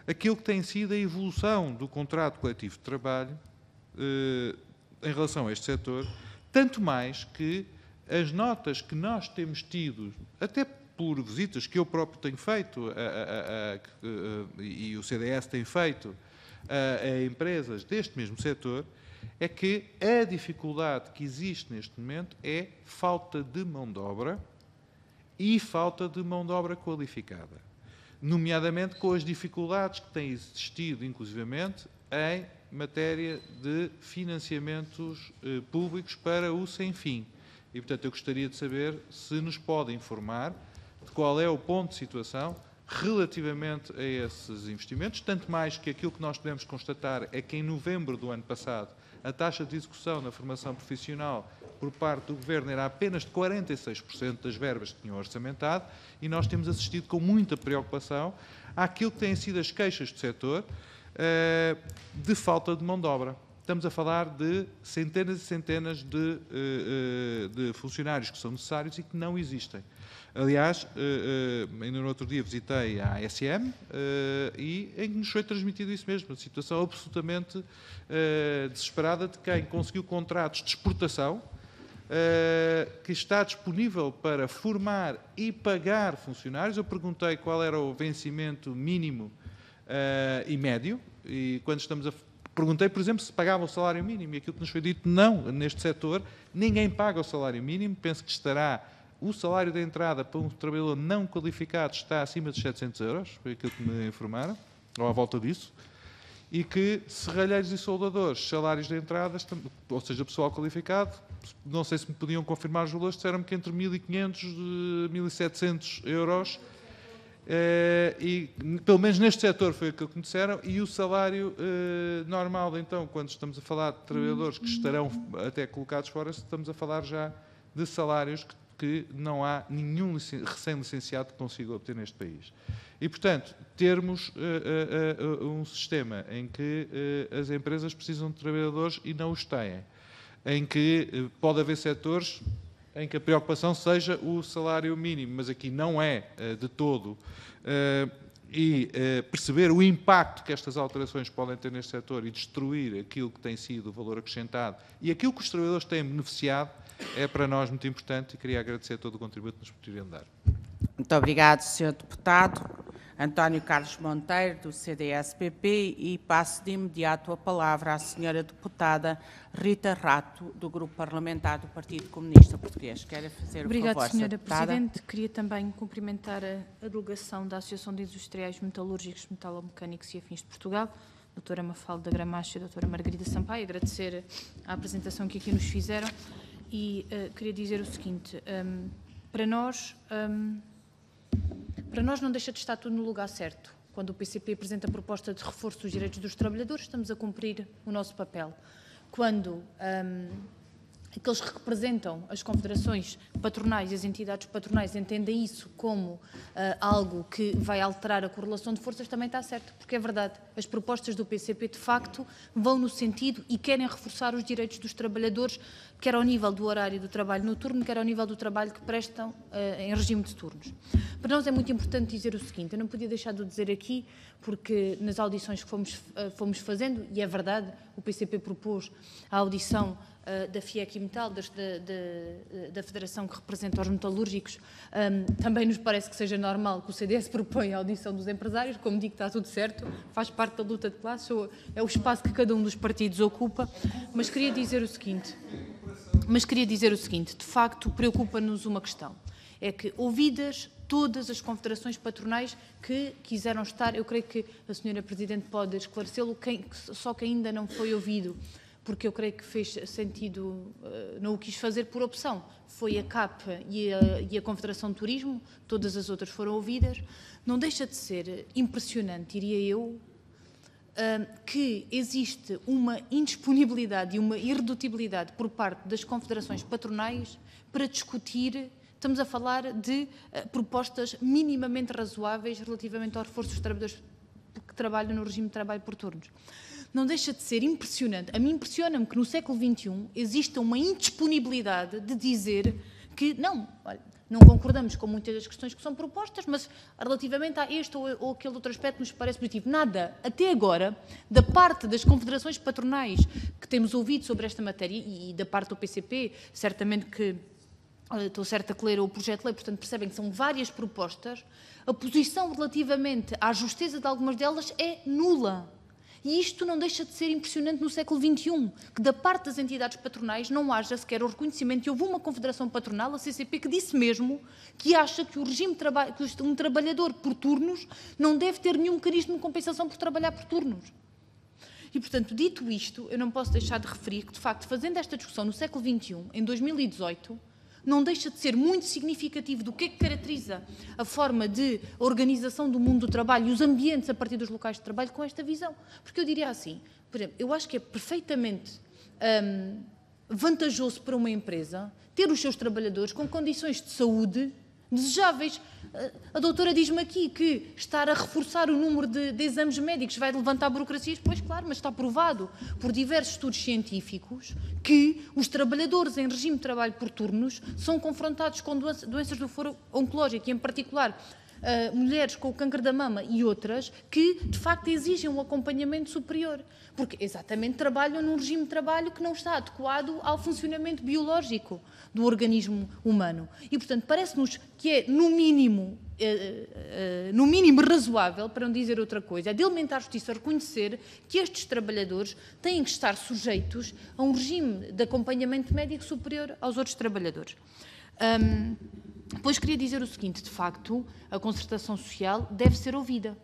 aquilo que tem sido a evolução do contrato coletivo de trabalho em relação a este setor, tanto mais que as notas que nós temos tido, até por visitas que eu próprio tenho feito e o CDS tem feito a empresas deste mesmo setor, é que a dificuldade que existe neste momento é falta de mão de obra e falta de mão de obra qualificada, nomeadamente com as dificuldades que têm existido, inclusivamente, em matéria de financiamentos públicos para o sem-fim. E, portanto, eu gostaria de saber se nos pode informar de qual é o ponto de situação relativamente a esses investimentos, tanto mais que aquilo que nós podemos constatar é que em novembro do ano passado a taxa de execução na formação profissional por parte do Governo era apenas de 46% das verbas que tinham orçamentado e nós temos assistido com muita preocupação àquilo que têm sido as queixas do setor de falta de mão de obra. Estamos a falar de centenas e centenas de funcionários que são necessários e que não existem. Aliás, ainda no outro dia visitei a ASM e em que nos foi transmitido isso mesmo, a situação absolutamente desesperada de quem conseguiu contratos de exportação, que está disponível para formar e pagar funcionários. Eu perguntei qual era o vencimento mínimo e médio, e quando estamos a perguntei, por exemplo, se pagava o salário mínimo, e aquilo que nos foi dito, não, neste setor, ninguém paga o salário mínimo, penso que estará, o salário de entrada para um trabalhador não qualificado está acima de 700 euros, foi aquilo que me informaram, ou à volta disso, e que serralheiros e soldadores, salários de entrada, ou seja, pessoal qualificado, não sei se me podiam confirmar os valores, disseram-me que entre 1.500 e 1.700 euros, e pelo menos neste setor foi aquilo que me disseram, e o salário normal, então, quando estamos a falar de trabalhadores que estarão até colocados fora, estamos a falar já de salários que não há nenhum recém-licenciado que consiga obter neste país. E, portanto, termos um sistema em que as empresas precisam de trabalhadores e não os têm, em que pode haver setores em que a preocupação seja o salário mínimo, mas aqui não é de todo, e perceber o impacto que estas alterações podem ter neste setor e destruir aquilo que tem sido o valor acrescentado e aquilo que os trabalhadores têm beneficiado, é para nós muito importante, e queria agradecer todo o contributo que nos poderiam dar. Muito obrigado, Sr. Deputado. António Carlos Monteiro, do CDS-PP, e passo de imediato a palavra à Sra. Deputada Rita Rato, do Grupo Parlamentar do Partido Comunista Português. Quer fazer o favor, Sra. Presidente. Queria também cumprimentar a delegação da Associação de Industriais Metalúrgicos, Metalomecânicos e Afins de Portugal, doutora Mafalda Gramacho e doutora Margarida Sampaio, agradecer a apresentação que aqui nos fizeram e queria dizer o seguinte, para nós não deixa de estar tudo no lugar certo. Quando o PCP apresenta a proposta de reforço dos direitos dos trabalhadores, estamos a cumprir o nosso papel. Quando aqueles que representam as confederações patronais e as entidades patronais entendem isso como algo que vai alterar a correlação de forças, também está certo, porque é verdade, as propostas do PCP de facto vão no sentido e querem reforçar os direitos dos trabalhadores, quer ao nível do horário do trabalho noturno, quer ao nível do trabalho que prestam em regime de turnos. Para nós é muito importante dizer o seguinte, eu não podia deixar de o dizer aqui, porque nas audições que fomos fazendo, e é verdade, o PCP propôs a audição da FIEC e Metal, da Federação que representa os metalúrgicos, também nos parece que seja normal que o CDS proponha a audição dos empresários, como digo, está tudo certo, faz parte da luta de classe, é o espaço que cada um dos partidos ocupa, mas queria dizer o seguinte, de facto preocupa-nos uma questão, é que ouvidas todas as confederações patronais que quiseram estar, eu creio que a Sra. Presidente pode esclarecê-lo, só que ainda não foi ouvido, porque eu creio que fez sentido, não o quis fazer por opção, foi a CAP e a Confederação de Turismo, todas as outras foram ouvidas. Não deixa de ser impressionante, diria eu, que existe uma indisponibilidade e uma irredutibilidade por parte das confederações patronais para discutir, estamos a falar de propostas minimamente razoáveis relativamente ao reforço dos trabalhadores que trabalham no regime de trabalho por turnos. Não deixa de ser impressionante. A mim impressiona-me que no século XXI exista uma indisponibilidade de dizer que não, olha, não concordamos com muitas das questões que são propostas, mas relativamente a este ou aquele outro aspecto nos parece positivo. Nada, até agora, da parte das confederações patronais que temos ouvido sobre esta matéria e da parte do PCP, certamente que estou certa que leram o projeto de lei, portanto percebem que são várias propostas, a posição relativamente à justeza de algumas delas é nula. E isto não deixa de ser impressionante no século XXI, que da parte das entidades patronais não haja sequer o reconhecimento. E houve uma confederação patronal, a CCP, que disse mesmo que acha que o regime de trabalho, que um trabalhador por turnos não deve ter nenhum mecanismo de compensação por trabalhar por turnos. E, portanto, dito isto, eu não posso deixar de referir que, de facto, fazendo esta discussão no século XXI, em 2018, não deixa de ser muito significativo do que é que caracteriza a forma de organização do mundo do trabalho e os ambientes a partir dos locais de trabalho com esta visão. Porque eu diria assim, por exemplo, eu acho que é perfeitamente vantajoso para uma empresa ter os seus trabalhadores com condições de saúde desejáveis. A doutora diz-me aqui que estar a reforçar o número de exames médicos vai levantar burocracias, pois claro, mas está provado por diversos estudos científicos que os trabalhadores em regime de trabalho por turnos são confrontados com doenças do foro oncológico, e em particular mulheres com o câncer da mama e outras que de facto exigem um acompanhamento superior, porque exatamente trabalham num regime de trabalho que não está adequado ao funcionamento biológico do organismo humano. E, portanto, parece-nos que é, no mínimo razoável, para não dizer outra coisa, é de elementar justiça reconhecer que estes trabalhadores têm que estar sujeitos a um regime de acompanhamento médico superior aos outros trabalhadores. Depois queria dizer o seguinte, de facto, a concertação social deve ser ouvida.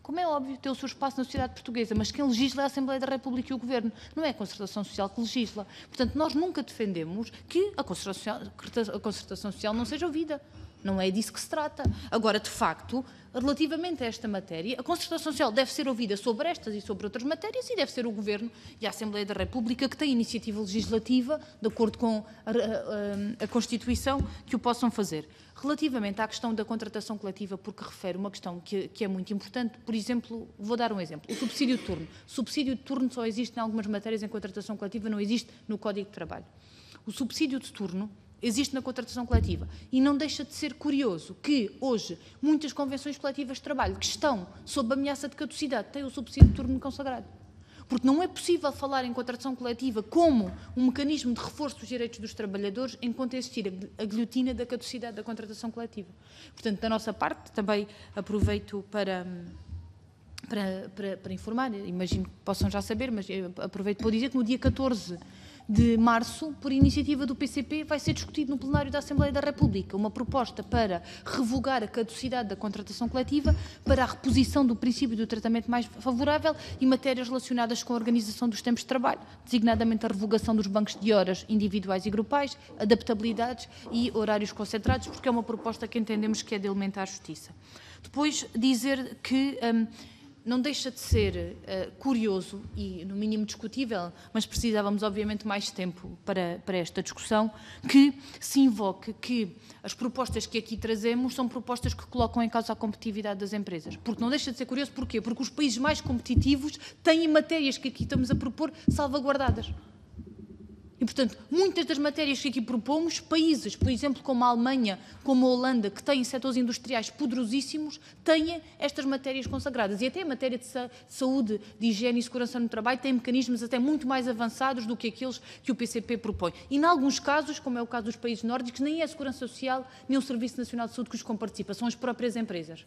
Como é óbvio, tem o seu espaço na sociedade portuguesa, mas quem legisla é a Assembleia da República e o Governo. Não é a concertação social que legisla. Portanto, nós nunca defendemos que a concertação social não seja ouvida. Não é disso que se trata. Agora, de facto, relativamente a esta matéria, a concertação social deve ser ouvida sobre estas e sobre outras matérias e deve ser o Governo e a Assembleia da República que têm iniciativa legislativa, de acordo com a Constituição, que o possam fazer. Relativamente à questão da contratação coletiva, porque refere uma questão que é muito importante, por exemplo, vou dar um exemplo, o subsídio de turno. O subsídio de turno só existe em algumas matérias, em contratação coletiva não existe no Código de Trabalho. O subsídio de turno existe na contratação coletiva. E não deixa de ser curioso que, hoje, muitas convenções coletivas de trabalho que estão sob ameaça de caducidade têm o subsídio de turno consagrado. Porque não é possível falar em contratação coletiva como um mecanismo de reforço dos direitos dos trabalhadores enquanto existir a guilhotina da caducidade da contratação coletiva. Portanto, da nossa parte, também aproveito para informar, imagino que possam já saber, mas aproveito para dizer que no dia 14 de março, por iniciativa do PCP, vai ser discutido no plenário da Assembleia da República uma proposta para revogar a caducidade da contratação coletiva para a reposição do princípio do tratamento mais favorável e matérias relacionadas com a organização dos tempos de trabalho, designadamente a revogação dos bancos de horas individuais e grupais, adaptabilidades e horários concentrados, porque é uma proposta que entendemos que é de elementar justiça. Depois, dizer que não deixa de ser curioso e, no mínimo, discutível, mas precisávamos, obviamente, mais tempo para esta discussão, que se invoque que as propostas que aqui trazemos são propostas que colocam em causa a competitividade das empresas. Porque não deixa de ser curioso, porquê? Porque os países mais competitivos têm matérias que aqui estamos a propor salvaguardadas. E, portanto, muitas das matérias que aqui propomos, países, por exemplo, como a Alemanha, como a Holanda, que têm setores industriais poderosíssimos, têm estas matérias consagradas. E até a matéria de saúde, de higiene e segurança no trabalho tem mecanismos até muito mais avançados do que aqueles que o PCP propõe. E, em alguns casos, como é o caso dos países nórdicos, nem é a Segurança Social, nem o Serviço Nacional de Saúde que os comparticipa, são as próprias empresas.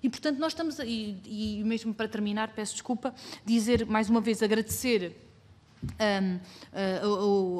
E, portanto, nós estamos, e mesmo para terminar, peço desculpa, dizer, mais uma vez, agradecer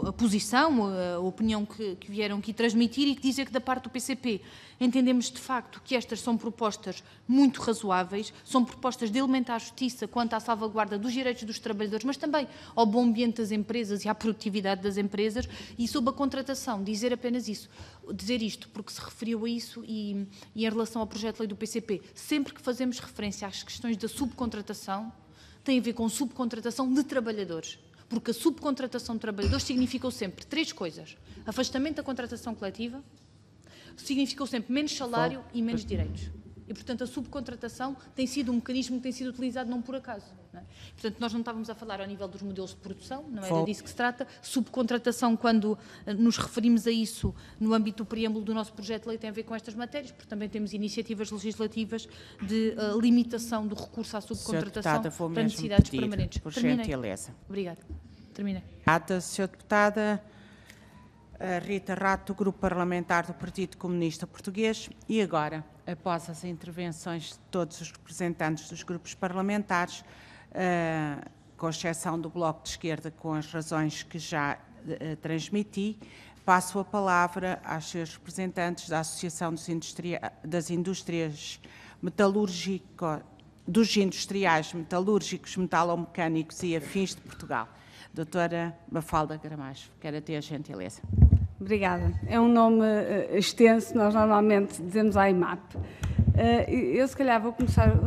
a posição, a opinião que vieram aqui transmitir e que dizer que da parte do PCP entendemos de facto que estas são propostas muito razoáveis, são propostas de elementar justiça quanto à salvaguarda dos direitos dos trabalhadores, mas também ao bom ambiente das empresas e à produtividade das empresas. E sobre a contratação, dizer apenas isso, dizer isto porque se referiu a isso e em relação ao projeto de lei do PCP, sempre que fazemos referência às questões da subcontratação, tem a ver com subcontratação de trabalhadores. Porque a subcontratação de trabalhadores significou sempre três coisas. Afastamento da contratação coletiva, significou sempre menos salário e menos direitos. E, portanto, a subcontratação tem sido um mecanismo que tem sido utilizado não por acaso. Não é? Portanto, nós não estávamos a falar ao nível dos modelos de produção, não era disso que se trata. Subcontratação, quando nos referimos a isso no âmbito do preâmbulo do nosso projeto de lei, tem a ver com estas matérias, porque também temos iniciativas legislativas de limitação do recurso à subcontratação para necessidades permanentes. Por gentileza. Obrigada. Terminei. Obrigada, Sra. Deputada. Rita Rato, do Grupo Parlamentar do Partido Comunista Português. E agora, após as intervenções de todos os representantes dos grupos parlamentares, com exceção do Bloco de Esquerda, com as razões que já transmiti, passo a palavra aos seus representantes da Associação das Indústrias Metalúrgicas, dos Industriais Metalúrgicos, Metalomecânicos e Afins de Portugal. Doutora Mafalda Gramacho, quero ter a gentileza. Obrigada. É um nome extenso, nós normalmente dizemos AIMAP. Eu, se calhar, vou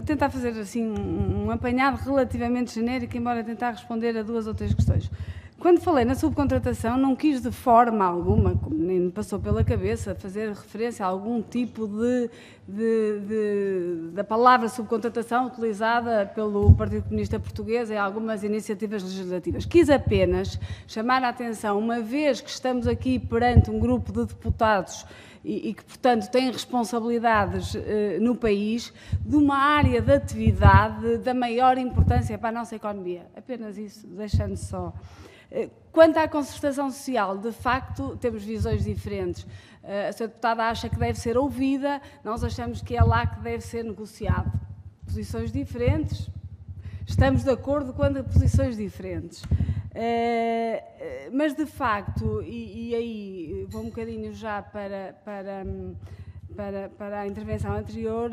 tentar fazer assim um apanhado relativamente genérico, embora tentar responder a duas ou três questões. Quando falei na subcontratação, não quis de forma alguma, como nem me passou pela cabeça, fazer referência a algum tipo da palavra subcontratação utilizada pelo Partido Comunista Português em algumas iniciativas legislativas. Quis apenas chamar a atenção, uma vez que estamos aqui perante um grupo de deputados e que, portanto, têm responsabilidades no país, de uma área de atividade da maior importância para a nossa economia. Apenas isso, deixando só. Quanto à concertação social, de facto, temos visões diferentes. A Sra. Deputada acha que deve ser ouvida, nós achamos que é lá que deve ser negociado. Posições diferentes, estamos de acordo quanto a posições diferentes. Mas, de facto, e aí vou um bocadinho já para a intervenção anterior,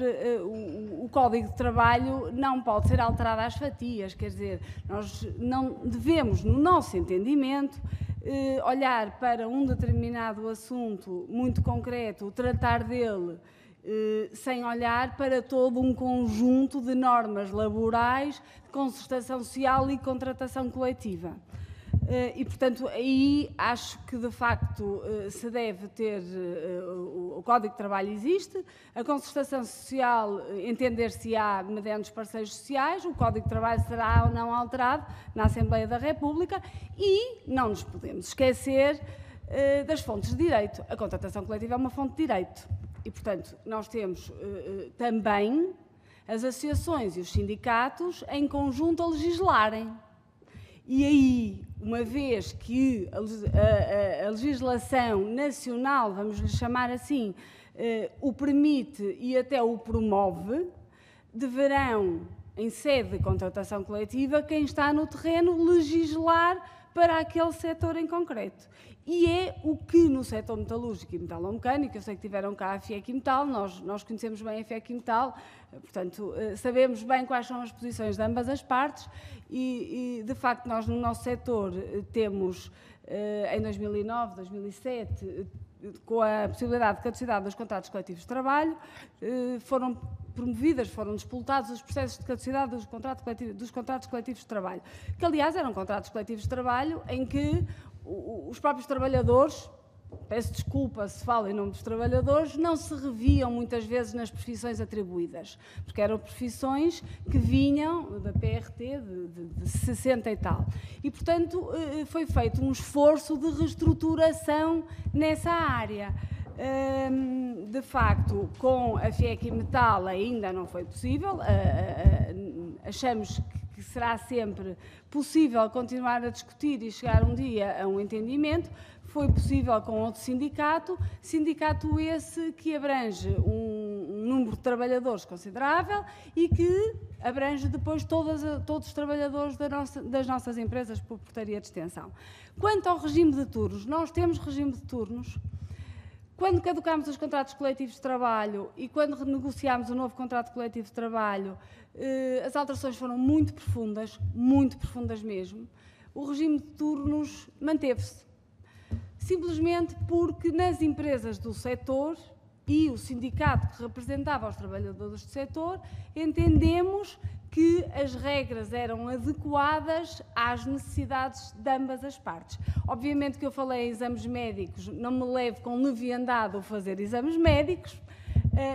o Código de Trabalho não pode ser alterado às fatias, quer dizer, nós não devemos, no nosso entendimento, olhar para um determinado assunto muito concreto, tratar dele, sem olhar para todo um conjunto de normas laborais, de concertação social e contratação coletiva. E, portanto, aí acho que, de facto, se deve ter, o Código de Trabalho existe, a concertação social entender-se-á mediante os parceiros sociais, o Código de Trabalho será ou não alterado na Assembleia da República e não nos podemos esquecer das fontes de direito. A contratação coletiva é uma fonte de direito e, portanto, nós temos também as associações e os sindicatos em conjunto a legislarem. E aí, uma vez que a legislação nacional, vamos lhe chamar assim, o permite e até o promove, deverão, em sede de contratação coletiva, quem está no terreno legislar para aquele setor em concreto. E é o que no setor metalúrgico e metalomecânico, eu sei que tiveram cá a FIEC Metal, nós conhecemos bem a FIEC Metal, portanto, sabemos bem quais são as posições de ambas as partes e de facto, nós no nosso setor temos, em 2009, 2007, com a possibilidade de caducidade dos contratos coletivos de trabalho, foram promovidas, foram disputados os processos de caducidade dos contratos coletivos de trabalho, que aliás eram contratos coletivos de trabalho em que os próprios trabalhadores, peço desculpa se falo em nome dos trabalhadores, não se reviam muitas vezes nas profissões atribuídas, porque eram profissões que vinham da PRT de 60 e tal. E, portanto, foi feito um esforço de reestruturação nessa área. De facto, com a FIEC Metal ainda não foi possível, achamos que será sempre possível continuar a discutir e chegar um dia a um entendimento. Foi possível com outro sindicato esse que abrange um número de trabalhadores considerável e que abrange depois todos os trabalhadores das nossas empresas por portaria de extensão. Quanto ao regime de turnos, nós temos regime de turnos. Quando caducámos os contratos coletivos de trabalho e quando renegociámos o novo contrato coletivo de trabalho, as alterações foram muito profundas mesmo. O regime de turnos manteve-se, simplesmente porque nas empresas do setor e o sindicato que representava os trabalhadores do setor, entendemos que as regras eram adequadas às necessidades de ambas as partes. Obviamente que eu falei em exames médicos, não me levo com leviandade a fazer exames médicos,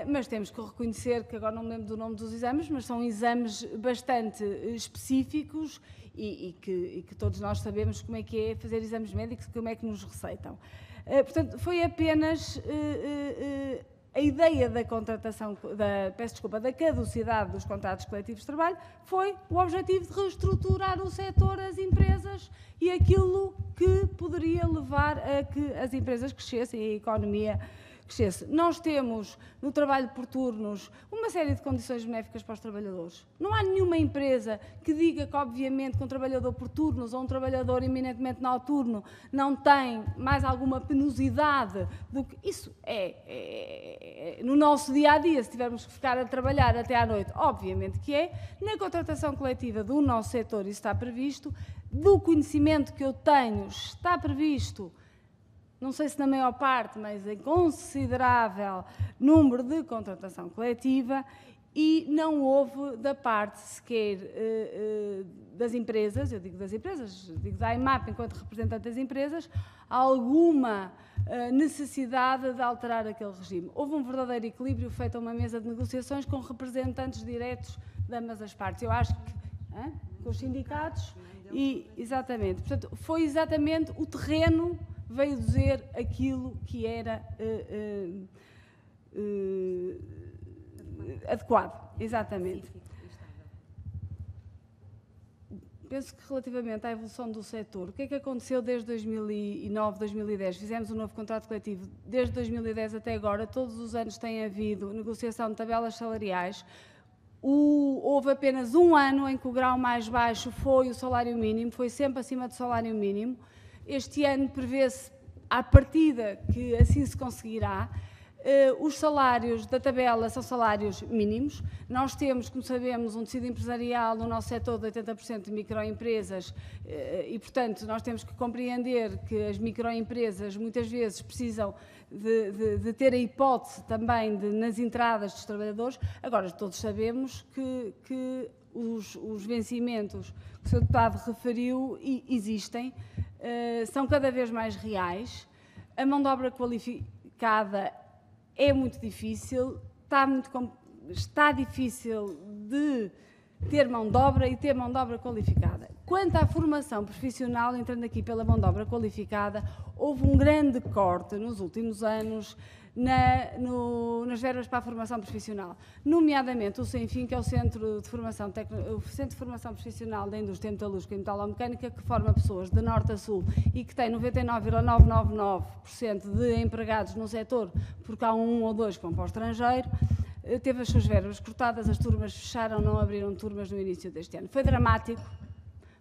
mas temos que reconhecer que agora não me lembro do nome dos exames, mas são exames bastante específicos e que todos nós sabemos como é que é fazer exames médicos, como é que nos receitam. Portanto, foi apenas a ideia da contratação, da caducidade dos contratos coletivos de trabalho foi o objetivo de reestruturar o setor, as empresas e aquilo que poderia levar a que as empresas crescessem e a economia crescesse. Nós temos no trabalho por turnos uma série de condições benéficas para os trabalhadores. Não há nenhuma empresa que diga que, obviamente, que um trabalhador por turnos ou um trabalhador eminentemente noturno não tem mais alguma penosidade do que... Isso no nosso dia-a-dia, se tivermos que ficar a trabalhar até à noite, obviamente que é. Na contratação coletiva do nosso setor isso está previsto. Do conhecimento que eu tenho, está previsto, não sei se na maior parte, mas em considerável número de contratação coletiva e não houve da parte sequer das empresas, eu digo das empresas, digo da IMAP enquanto representante das empresas, alguma necessidade de alterar aquele regime. Houve um verdadeiro equilíbrio feito a uma mesa de negociações com representantes diretos de ambas as partes. Eu acho que, com os sindicatos, e exatamente, portanto, foi exatamente o terreno veio dizer aquilo que era adequado, exatamente. Penso que relativamente à evolução do setor, o que é que aconteceu desde 2009, 2010? Fizemos um novo contrato coletivo. Desde 2010 até agora, todos os anos tem havido negociação de tabelas salariais. Houve apenas um ano em que o grau mais baixo foi o salário mínimo, foi sempre acima do salário mínimo. Este ano prevê-se, à partida, que assim se conseguirá. Os salários da tabela são salários mínimos. Nós temos, como sabemos, um tecido empresarial no nosso setor de 80% de microempresas e, portanto, nós temos que compreender que as microempresas muitas vezes precisam de ter a hipótese também nas entradas dos trabalhadores. Agora, todos sabemos que os vencimentos que o Sr. Deputado referiu existem, são cada vez mais reais. A mão de obra qualificada é muito difícil, está difícil de ter mão de obra e ter mão de obra qualificada. quanto à formação profissional, entrando aqui pela mão de obra qualificada, houve um grande corte nos últimos anos nas verbas para a formação profissional, nomeadamente o CENFIM, que é o Centro de Formação Profissional da Indústria Metalúrgica e Metalomecânica, que forma pessoas de norte a sul e que tem 99,999% de empregados no setor, porque há um ou dois que vão para o estrangeiro. Teve as suas verbas cortadas, as turmas fecharam, não abriram turmas no início deste ano. Foi dramático.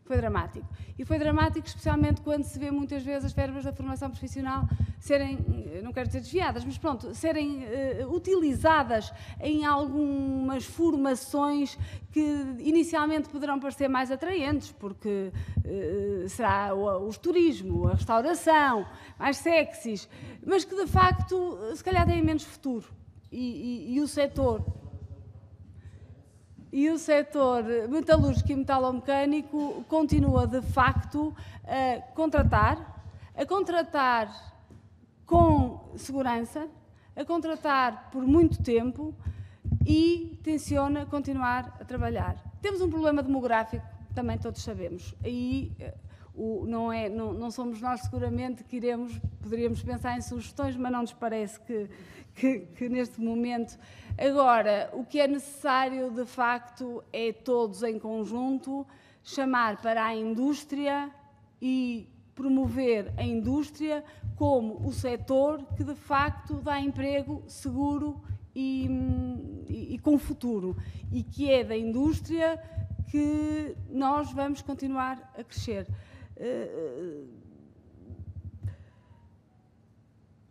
Foi dramático. E foi dramático especialmente quando se vê muitas vezes as verbas da formação profissional serem, não quero dizer desviadas, mas pronto, serem utilizadas em algumas formações que inicialmente poderão parecer mais atraentes, porque será o turismo, a restauração, mais sexys, mas que de facto se calhar têm menos futuro. E o setor metalúrgico e metalomecânico continua, de facto, a contratar com segurança, a contratar por muito tempo e tenciona continuar a trabalhar. Temos um problema demográfico, também todos sabemos. Aí não somos nós, seguramente, que poderíamos pensar em sugestões, mas não nos parece que neste momento. Agora, o que é necessário, de facto, é todos em conjunto chamar para a indústria e promover a indústria como o setor que, de facto, dá emprego seguro e com futuro, e que é da indústria que nós vamos continuar a crescer.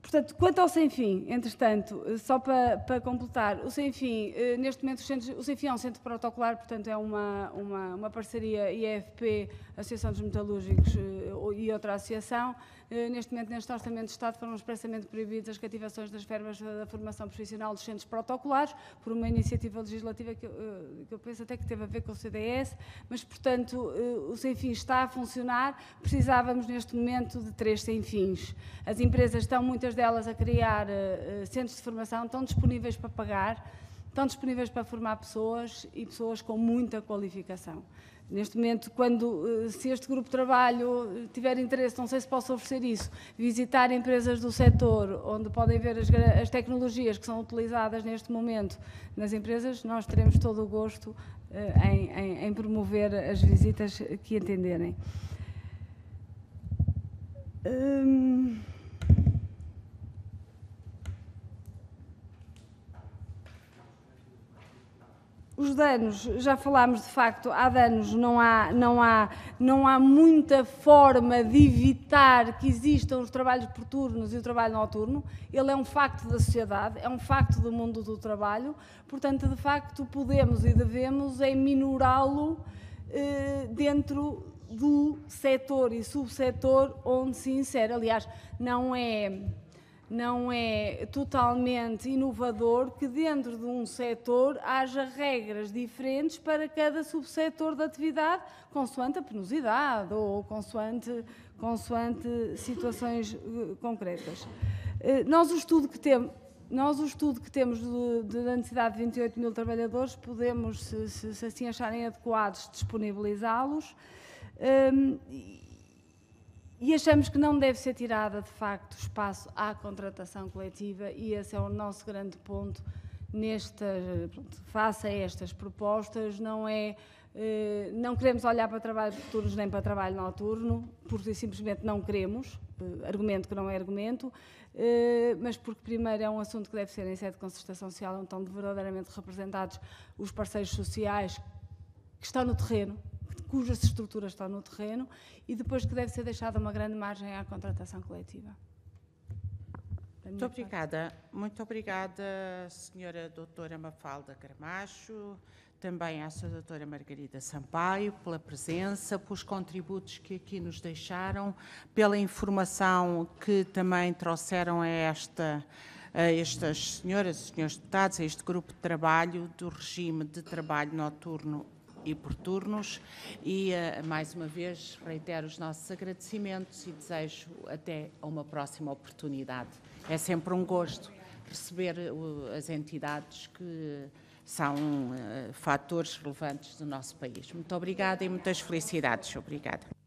Portanto, quanto ao CENFIM, entretanto, só para completar, o CENFIM, neste momento, o CENFIM é um centro protocolar, portanto é uma parceria IFP, Associação dos Metalúrgicos e outra associação. Neste momento, neste Orçamento de Estado, foram expressamente proibidas as cativações das verbas da formação profissional dos centros protocolares, por uma iniciativa legislativa que eu penso até que teve a ver com o CDS, mas, portanto, o CENFIM está a funcionar. Precisávamos, neste momento, de 3 CENFIMs. As empresas estão, muitas delas, a criar centros de formação, estão disponíveis para pagar, estão disponíveis para formar pessoas e pessoas com muita qualificação. Neste momento, se este grupo de trabalho tiver interesse, não sei se posso oferecer isso, visitar empresas do setor, onde podem ver as tecnologias que são utilizadas neste momento nas empresas, nós teremos todo o gosto em promover as visitas que entenderem. Os danos, já falámos, de facto, há danos, não há muita forma de evitar que existam os trabalhos por turnos e o trabalho noturno. Ele é um facto da sociedade, é um facto do mundo do trabalho, portanto, de facto, podemos e devemos minorá-lo dentro do setor e subsetor onde se insere. Aliás, não é totalmente inovador que dentro de um setor haja regras diferentes para cada subsetor da atividade, consoante a penosidade ou consoante situações concretas. Nós o estudo que temos da necessidade de 28 mil trabalhadores, podemos, se assim acharem adequados, disponibilizá-los. E achamos que não deve ser tirada, de facto, espaço à contratação coletiva, e esse é o nosso grande ponto face a estas propostas. Não queremos olhar para trabalho por turnos nem para trabalho noturno, porque simplesmente não queremos, argumento que não é argumento, mas porque, primeiro, é um assunto que deve ser em sede de concertação social, onde estão verdadeiramente representados os parceiros sociais que estão no terreno, cujas estruturas estão no terreno, e depois que deve ser deixada uma grande margem à contratação coletiva. Muito obrigada, senhora doutora Mafalda Gramacho, também à senhora doutora Margarida Sampaio, pela presença, pelos contributos que aqui nos deixaram, pela informação que também trouxeram a estas senhoras e senhores deputados, a este grupo de trabalho do regime de trabalho noturno e por turnos, e mais uma vez reitero os nossos agradecimentos e desejo até a uma próxima oportunidade. É sempre um gosto receber as entidades que são fatores relevantes do nosso país. Muito obrigada e muitas felicidades. Obrigada.